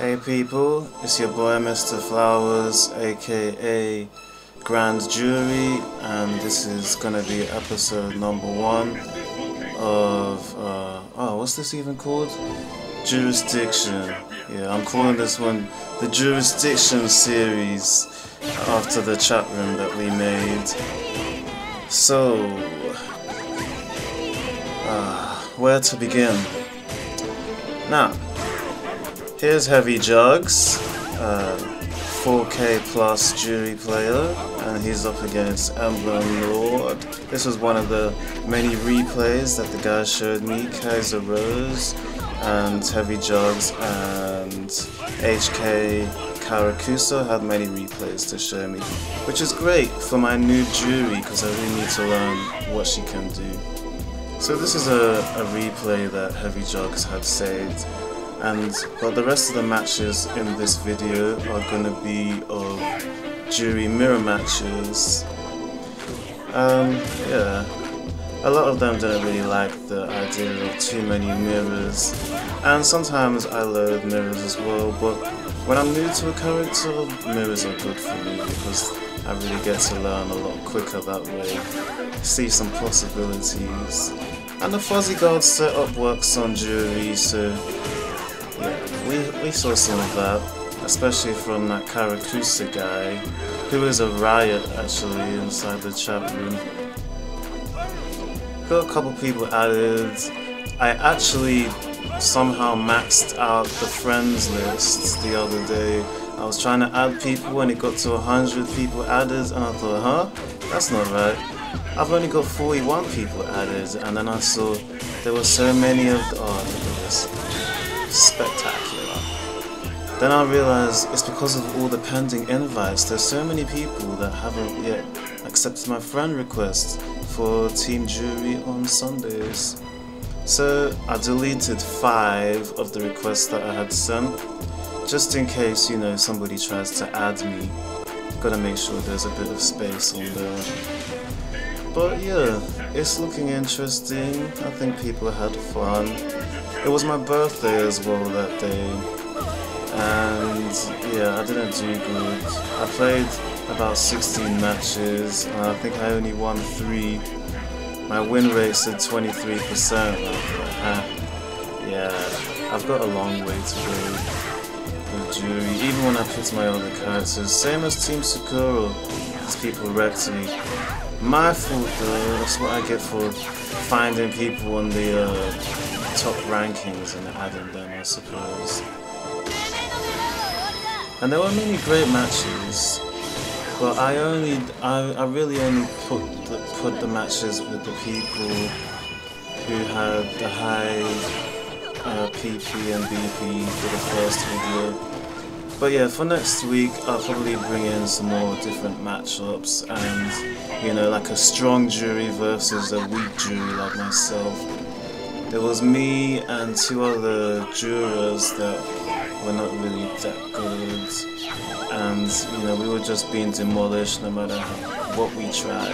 Hey people, it's your boy Mr. Flowers, aka Grand Juri, and this is gonna be episode number 1 of, what's this even called? Jurisdiction. Yeah, I'm calling this one the Jurisdiction series after the chat room that we made. So, where to begin? Now, here's Heavyjugz, 4K plus Juri player, and he's up against EmblemLord. This was one of the many replays that the guy showed me. KaizerRose and Heavyjugz and HK Karakusa had many replays to show me, which is great for my new Juri because I really need to learn what she can do. So this is a replay that Heavyjugz had saved. But the rest of the matches in this video are going to be of Juri mirror matches. Yeah, a lot of them didn't really like the idea of too many mirrors, and sometimes I load mirrors as well, but when I'm new to a character, mirrors are good for me because I really get to learn a lot quicker that way, see some possibilities. And the fuzzy guard setup works on Juri, so yeah, we saw some of that, especially from that Karakusa guy, who is a riot actually inside the chat room. Got a couple people added. I actually somehow maxed out the friends list the other day. I was trying to add people and it got to 100 people added, and I thought, that's not right. I've only got 41 people added, and then I saw there were so many of the, oh, look at this. Spectacular. Then I realized it's because of all the pending invites. There's so many people that haven't yet accepted my friend request for Team Juri on Sundays. So I deleted 5 of the requests that I had sent, just in case, you know, somebody tries to add me. Gotta make sure there's a bit of space on there. But yeah, it's looking interesting. I think people had fun. It was my birthday as well that day, and yeah, I didn't do good. I played about 16 matches, and I think I only won 3. My win rate said 23%. Yeah, I've got a long way to go with Juri, even when I picked my other characters. Same as Team Sakura, as people wrecked me. My fault though, that's what I get for finding people on the top rankings and adding them, I suppose. And there were many great matches, but I really only put the matches with the people who had the high PP and BP for the first video. But yeah, for next week I'll probably bring in some more different matchups, and you know, like a strong Juri versus a weak Juri like myself. There was me and 2 other jurors that were not really that good, and you know, we were just being demolished no matter what we tried.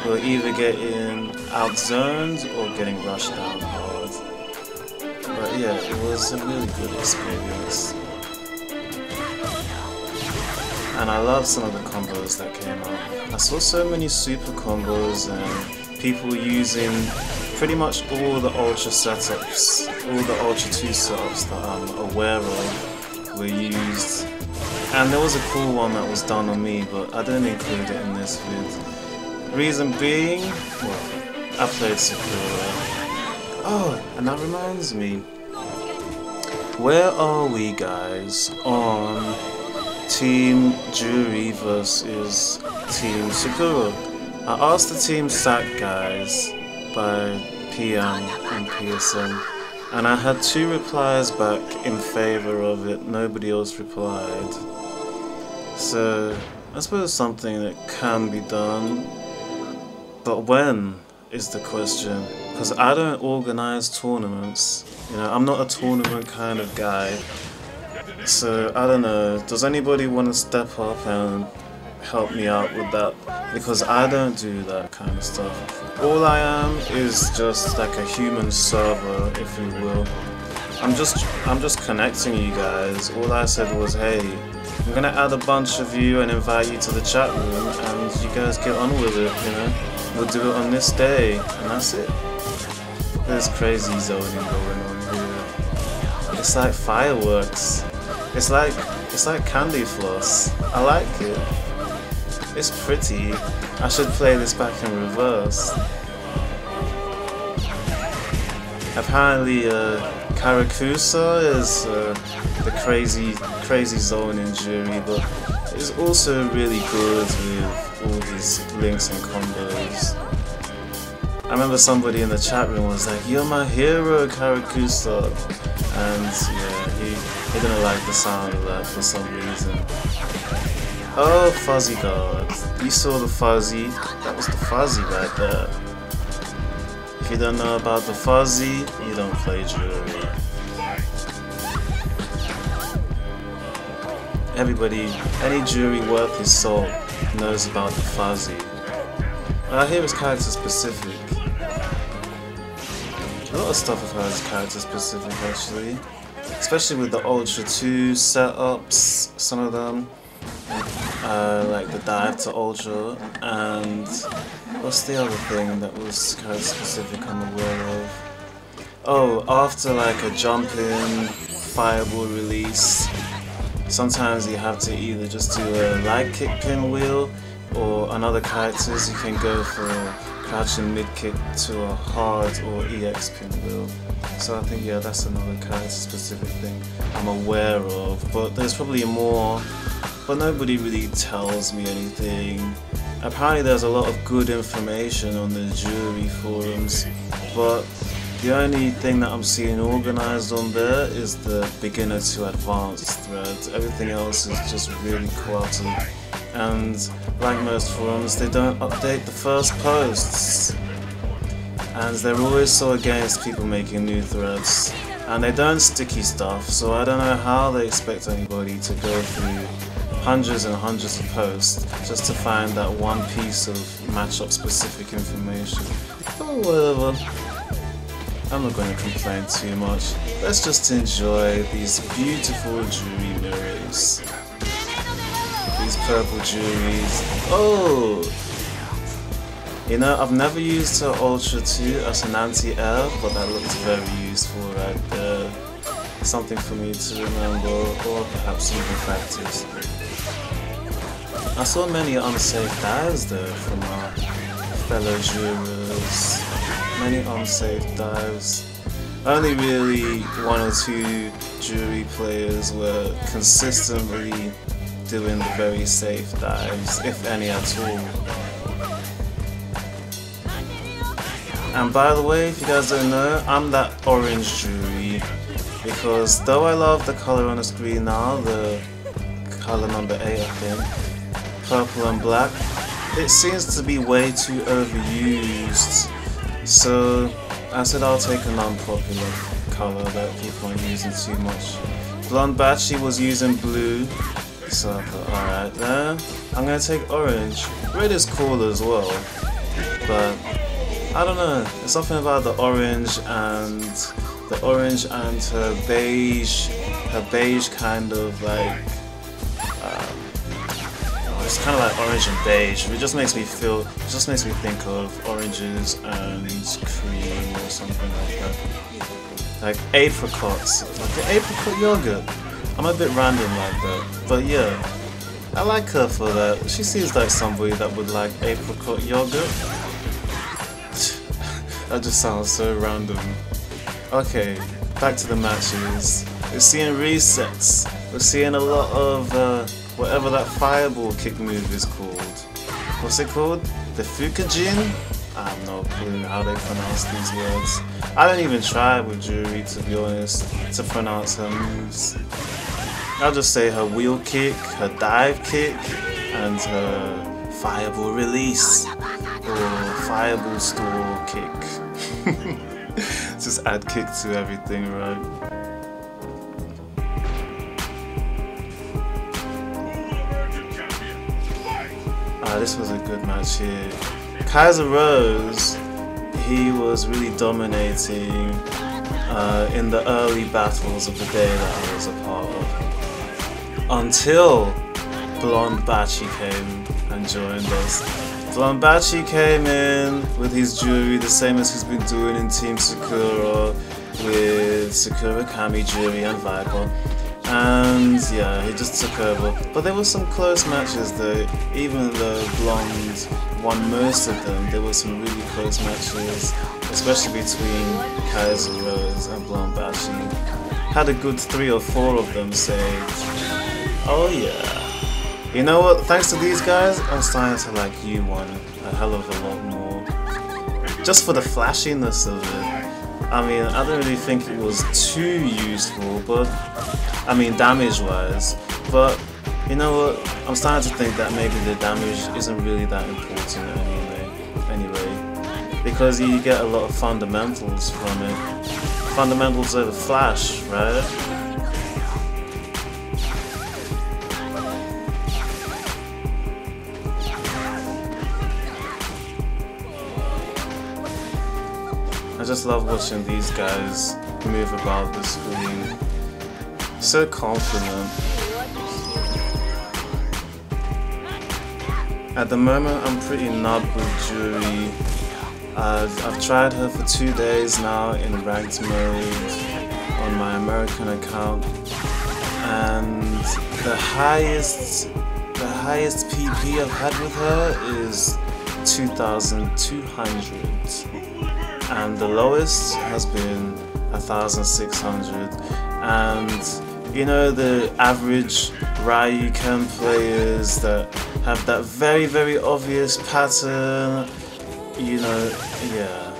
We were either getting outzoned or getting rushed down hard. But yeah, it was a really good experience. And I love some of the combos that came out. I saw so many super combos and people using pretty much all the Ultra setups, all the Ultra 2 setups that I'm aware of were used. And there was a cool one that was done on me, but I didn't include it in this vid. Reason being, well, I played Sakura. Oh, and that reminds me. Where are we guys on Team Juri versus Team Sakura? I asked the Team Sagat guys by PM and PSN, and I had 2 replies back in favor of it. Nobody else replied. So I suppose something that can be done, but when is the question? Because I don't organize tournaments. You know, I'm not a tournament kind of guy. So I don't know, does anybody want to step up and help me out with that? Because I don't do that kind of stuff. All I am is just like a human server, if you will. I'm just connecting you guys. All I said was, hey, I'm gonna add a bunch of you and invite you to the chat room, and you guys get on with it, you know? We'll do it on this day, and that's it. There's crazy zoning going on here. It's like fireworks. It's like candy floss. I like it. It's pretty. I should play this back in reverse. Apparently, Karakusa is the crazy zone in Juri, but it's also really good with all these links and combos. I remember somebody in the chat room was like, "You're my hero, Karakusa," and yeah, he didn't like the sound of that for some reason. Oh, Fuzzy Guard. You saw the Fuzzy. That was the Fuzzy right there. If you don't know about the Fuzzy, you don't play Juri. Everybody, any Juri worth his salt knows about the Fuzzy. Here is character specific. A lot of stuff of hers is character specific actually. Especially with the Ultra 2 setups, some of them. Like the dive to Ultra, and what's the other thing that was character specific I'm aware of? Oh, after like a jump in, fireball release, sometimes you have to either just do a light kick pinwheel, or on other characters you can go for a crouching mid kick to a hard or EX pinwheel. So I think, yeah, that's another character specific thing I'm aware of, but there's probably more, but nobody really tells me anything. Apparently there's a lot of good information on the Juri forums, but the only thing that I'm seeing organized on there is the beginner to advanced thread. Everything else is just really cluttered, and like most forums, they don't update the first posts. And they're always so against people making new threads, and they don't sticky stuff, so I don't know how they expect anybody to go through hundreds and hundreds of posts just to find that one piece of matchup specific information. Oh, whatever. I'm not going to complain too much. Let's just enjoy these beautiful Juri mirrors. These purple Juris. Oh! You know, I've never used her Ultra 2 as an anti-air, but that looked very useful right there. Something for me to remember, or perhaps even practice. I saw many unsafe dives there from our fellow jurors. Many unsafe dives. Only really one or two Juri players were consistently doing the very safe dives, if any at all. And by the way, if you guys don't know, I'm that orange Juri, because though I love the color on the screen now, the color number 8 I think, purple and black, it seems to be way too overused. So I said I'll take a non-popular color that people aren't using too much. Blonde-Bachi was using blue, so I thought, alright then, I'm gonna take orange. Red is cool as well, but I don't know, there's something about the orange and her beige kind of like, it's kind of like orange and beige. It just makes me think of oranges and cream or something like that. Like apricots, like an apricot yogurt. I'm a bit random like that, but yeah, I like her for that. She seems like somebody that would like apricot yogurt. That just sounds so random. Okay, back to the matches. We're seeing resets. We're seeing a lot of whatever that fireball kick move is called. What's it called? The Fukajin? I have no clue how they pronounce these words. I don't even try with Juri, to be honest, to pronounce her moves. I'll just say her wheel kick, her dive kick, and her fireball release, or fireball store kick. Just add kick to everything, right? This was a good match here. KaizerRose, he was really dominating in the early battles of the day that I was a part of. Until Blonde-Bachi came and joined us. Blonde-Bachi came in with his Juri, the same as he's been doing in Team Sakura, with Sakura, Kami, Juri and Viper. And yeah, he just took over. But there were some close matches though. Even though Blonde won most of them, there were some really close matches, especially between KaizerRose and Blonde-Bachi. Had a good 3 or 4 of them say, oh yeah. You know what, thanks to these guys, I'm starting to like U1 a hell of a lot more. Just for the flashiness of it. I mean, I don't really think it was too useful, but I mean damage wise, but you know what, I'm starting to think that maybe the damage isn't really that important anyway, because you get a lot of fundamentals from it. Fundamentals over flash, right? I just love watching these guys move about the screen. So confident. At the moment I'm pretty nubbed with Juri. I've tried her for 2 days now in ranked mode on my American account, and the highest PP I've had with her is 2,200. And the lowest has been 1,600, and you know, the average Ryuken players that have that very obvious pattern, you know, yeah,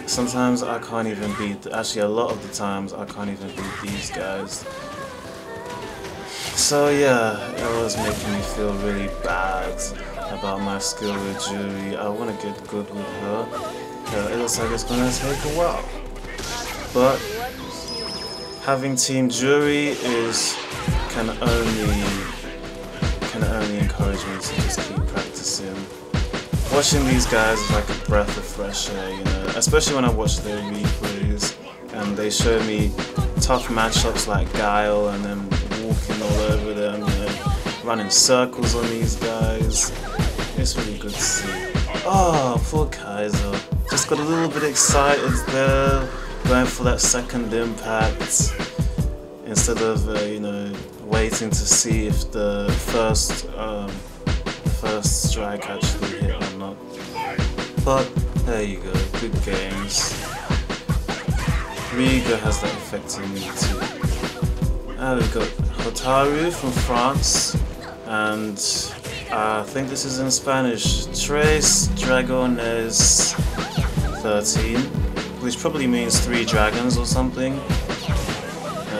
sometimes I can't even beat, actually a lot of the times I can't even beat these guys. So yeah, it was making me feel really bad about my skill with Juri. I want to get good with her. It looks like it's gonna take a while, but having Team Juri can only encourage me to just keep practicing. Watching these guys is like a breath of fresh air, you know, especially when I watch their replays and they show me tough matchups like Guile and then walking all over them, you know, running circles on these guys. It's really good to see. Oh, poor Kaiser. Just got a little bit excited there, going for that second impact instead of you know, waiting to see if the first strike actually hit or not. But there you go, good games. Riga has that effect on me too. And we've got Hotaru from France, and I think this is in Spanish, Tres Dragones 13, which probably means 3 dragons or something.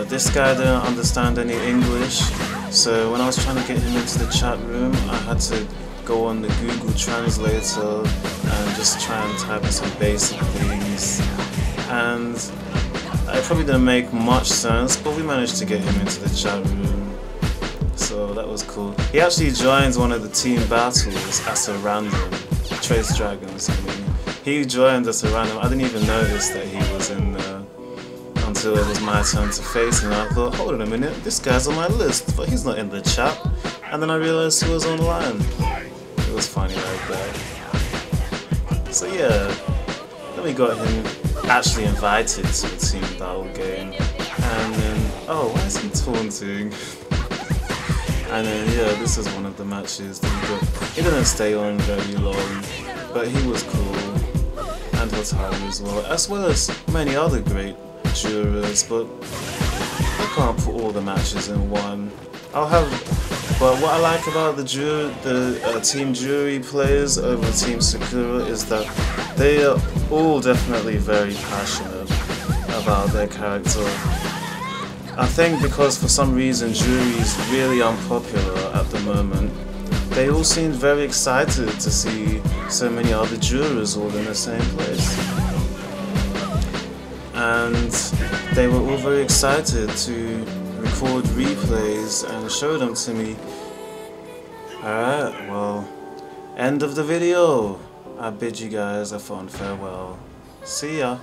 This guy didn't understand any English, so when I was trying to get him into the chat room, I had to go on the Google Translator and just try and type in some basic things. And it probably didn't make much sense, but we managed to get him into the chat room. So that was cool. He actually joined one of the team battles as a random. Trace Dragons, I mean. He joined as a random. I didn't even notice that he was in there until it was my turn to face him. I thought, hold on a minute, this guy's on my list, but he's not in the chat. And then I realized he was online. It was funny like that. So yeah, then we got him actually invited to a team battle game. And then, oh, why is he taunting? And then yeah, this is one of the matches that we got. He didn't stay on very long, but he was cool. And Hotaru as well as many other great jurors, but I can't put all the matches in one. But what I like about the Team Juri players over Team Sakura is that they are all definitely very passionate about their character. I think because for some reason Juri is really unpopular at the moment, they all seemed very excited to see so many other jurors all in the same place. And they were all very excited to record replays and show them to me. Alright, well, end of the video. I bid you guys a fond farewell. See ya.